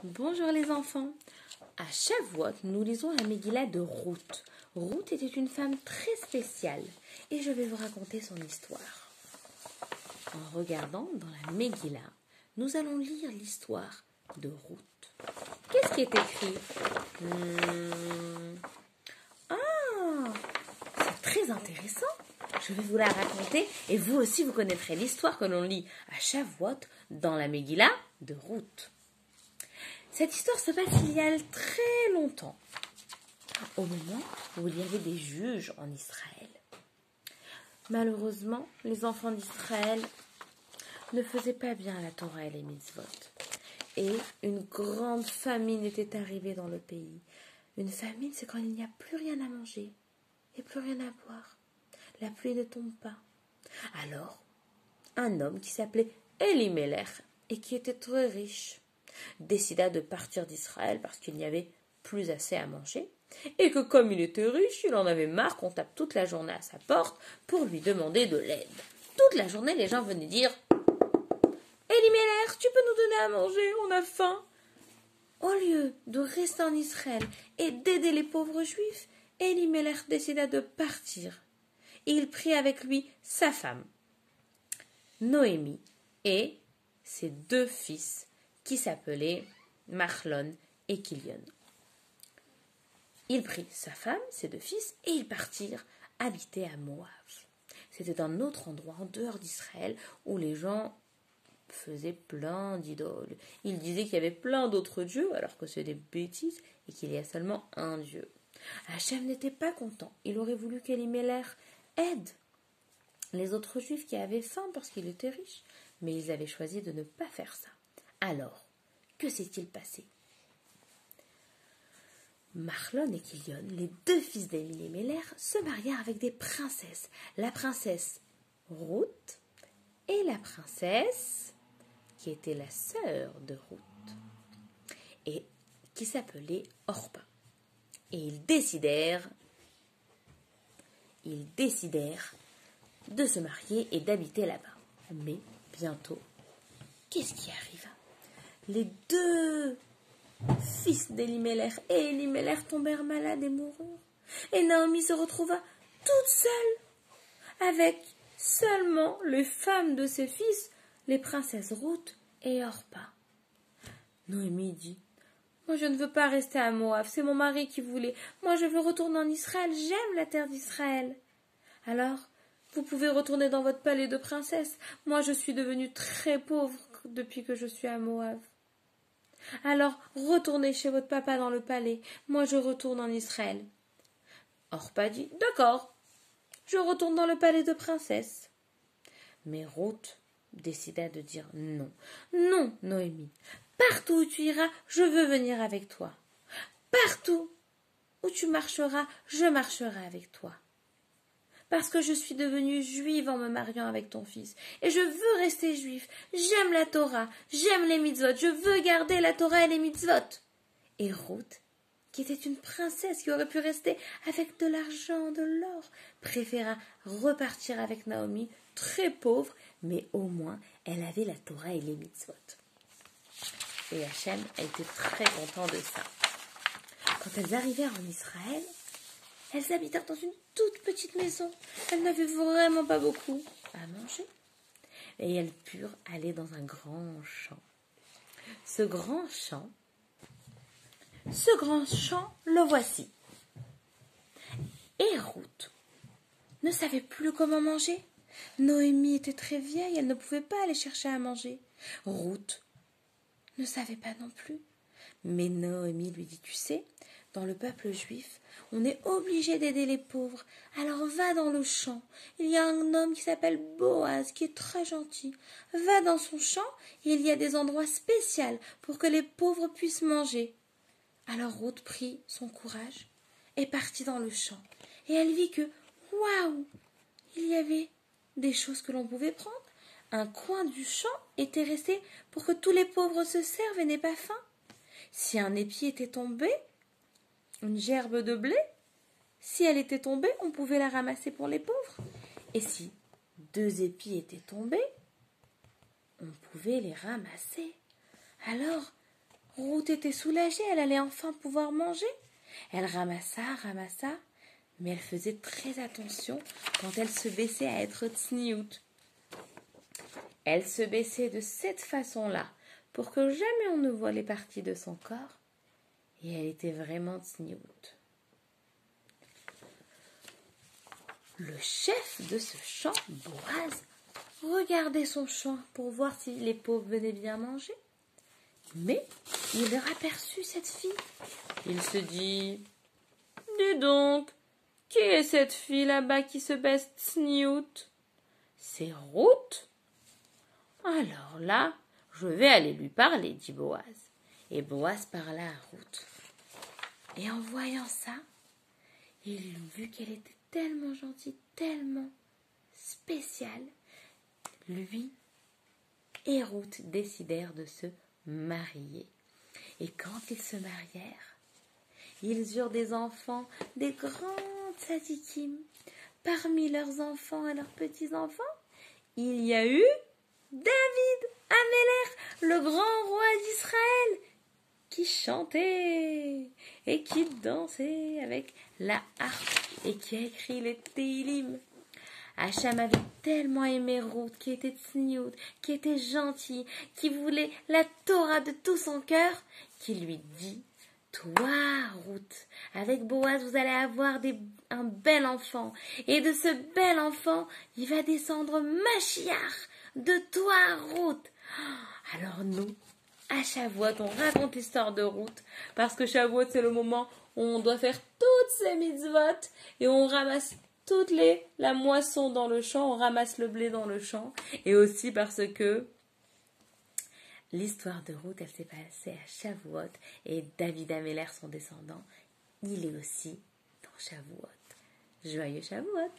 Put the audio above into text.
Bonjour les enfants. À Shavuot, nous lisons la Megillah de Ruth. Ruth était une femme très spéciale et je vais vous raconter son histoire. En regardant dans la Megillah, nous allons lire l'histoire de Ruth. Qu'est-ce qui est écrit? C'est très intéressant. Je vais vous la raconter et vous aussi vous connaîtrez l'histoire que l'on lit à Shavuot dans la Megillah de Ruth. Cette histoire se passe il y a très longtemps, au moment où il y avait des juges en Israël. Malheureusement, les enfants d'Israël ne faisaient pas bien la Torah et les mitzvot. Et une grande famine était arrivée dans le pays. Une famine, c'est quand il n'y a plus rien à manger et plus rien à boire. La pluie ne tombe pas. Alors, un homme qui s'appelait Elimelech et qui était très riche décida de partir d'Israël parce qu'il n'y avait plus assez à manger et que comme il était riche, il en avait marre qu'on tape toute la journée à sa porte pour lui demander de l'aide. Toute la journée, les gens venaient dire « Elimelech, tu peux nous donner à manger, on a faim !» Au lieu de rester en Israël et d'aider les pauvres juifs, Elimelech décida de partir. Et il prit avec lui sa femme, Noémie, et ses deux fils qui s'appelaient Machlon et Kilion. Il prit sa femme, ses deux fils, et ils partirent habiter à Moab. C'était un autre endroit en dehors d'Israël où les gens faisaient plein d'idoles. Ils disaient qu'il y avait plein d'autres dieux alors que c'est des bêtises et qu'il y a seulement un Dieu. Hachem n'était pas content. Il aurait voulu qu'Elimelech aide les autres juifs qui avaient faim parce qu'il était riche, mais ils avaient choisi de ne pas faire ça. Alors, que s'est-il passé? Machlon et Kilion, les deux fils d'Elimelech, se marièrent avec des princesses. La princesse Ruth et la princesse qui était la sœur de Ruth et qui s'appelait Orpa. Et ils décidèrent de se marier et d'habiter là-bas. Mais bientôt, qu'est-ce qui arriva? Les deux fils d'Elimelech et Elimelech tombèrent malades et moururent. Et Naomi se retrouva toute seule, avec seulement les femmes de ses fils, les princesses Ruth et Orpa. Noémie dit: moi je ne veux pas rester à Moab, c'est mon mari qui voulait. Moi je veux retourner en Israël, j'aime la terre d'Israël. Alors, vous pouvez retourner dans votre palais de princesse. Moi je suis devenue très pauvre depuis que je suis à Moab. Alors, retournez chez votre papa dans le palais. Moi, je retourne en Israël. Orpa dit: d'accord, je retourne dans le palais de princesse. Mais Ruth décida de dire non. Non, Noémie, partout où tu iras, je veux venir avec toi. Partout où tu marcheras, je marcherai avec toi. Parce que je suis devenue juive en me mariant avec ton fils. Et je veux rester juive. J'aime la Torah, j'aime les mitzvot, je veux garder la Torah et les mitzvot. Et Ruth, qui était une princesse qui aurait pu rester avec de l'argent, de l'or, préféra repartir avec Naomi, très pauvre, mais au moins elle avait la Torah et les mitzvot. Et Hachem a été très content de ça. Quand elles arrivèrent en Israël, elles habitèrent dans une toute petite maison. Elles n'avaient vraiment pas beaucoup à manger. Et elles purent aller dans un grand champ. Ce grand champ, le voici. Et Ruth ne savait plus comment manger. Noémie était très vieille, elle ne pouvait pas aller chercher à manger. Ruth ne savait pas non plus. Mais Noémie lui dit: tu sais, dans le peuple juif, on est obligé d'aider les pauvres. Alors va dans le champ. Il y a un homme qui s'appelle Boaz, qui est très gentil. Va dans son champ, et il y a des endroits spéciaux pour que les pauvres puissent manger. Alors Ruth prit son courage et partit dans le champ. Et elle vit que, waouh, il y avait des choses que l'on pouvait prendre. Un coin du champ était resté pour que tous les pauvres se servent et n'aient pas faim. Si un épi était tombé, une gerbe de blé, si elle était tombée, on pouvait la ramasser pour les pauvres. Et si 2 épis étaient tombés, on pouvait les ramasser. Alors, Ruth était soulagée, elle allait enfin pouvoir manger. Elle ramassa, mais elle faisait très attention quand elle se baissait à être tsniout. Elle se baissait de cette façon-là pour que jamais on ne voie les parties de son corps, et elle était vraiment tsniout. Le chef de ce champ, Boaz, regardait son champ pour voir si les pauvres venaient bien manger. Mais il leur aperçut cette fille. Il se dit « Dis donc, qui est cette fille là-bas qui se baisse tsniout ? C'est Ruth ? Alors là, je vais aller lui parler, dit Boaz. » Et Boaz parla à Ruth. Et en voyant ça, il vit qu'elle était tellement gentille, tellement spéciale. Lui et Ruth décidèrent de se marier. Et quand ils se marièrent, ils eurent des enfants, des grands tzadikim. Parmi leurs enfants et leurs petits-enfants, il y a eu David, Améler, le grand roi d'Israël, qui chantait et qui dansait avec la harpe et qui a écrit les Téhilim. Hacham avait tellement aimé Ruth, qui était tsniout, qui était gentille, qui voulait la Torah de tout son cœur, qu'il lui dit « Toi, Ruth, avec Boaz, vous allez avoir un bel enfant, et de ce bel enfant, il va descendre Mashiach, de toi, Ruth. » Alors nous, à Shavuot, on raconte l'histoire de Ruth, parce que Shavuot, c'est le moment où on doit faire toutes ces mitzvot, et on ramasse la moisson dans le champ, on ramasse le blé dans le champ, et aussi parce que l'histoire de Ruth, elle s'est passée à Shavuot, et David Améler, son descendant, il est aussi dans Shavuot. Joyeux Shavuot!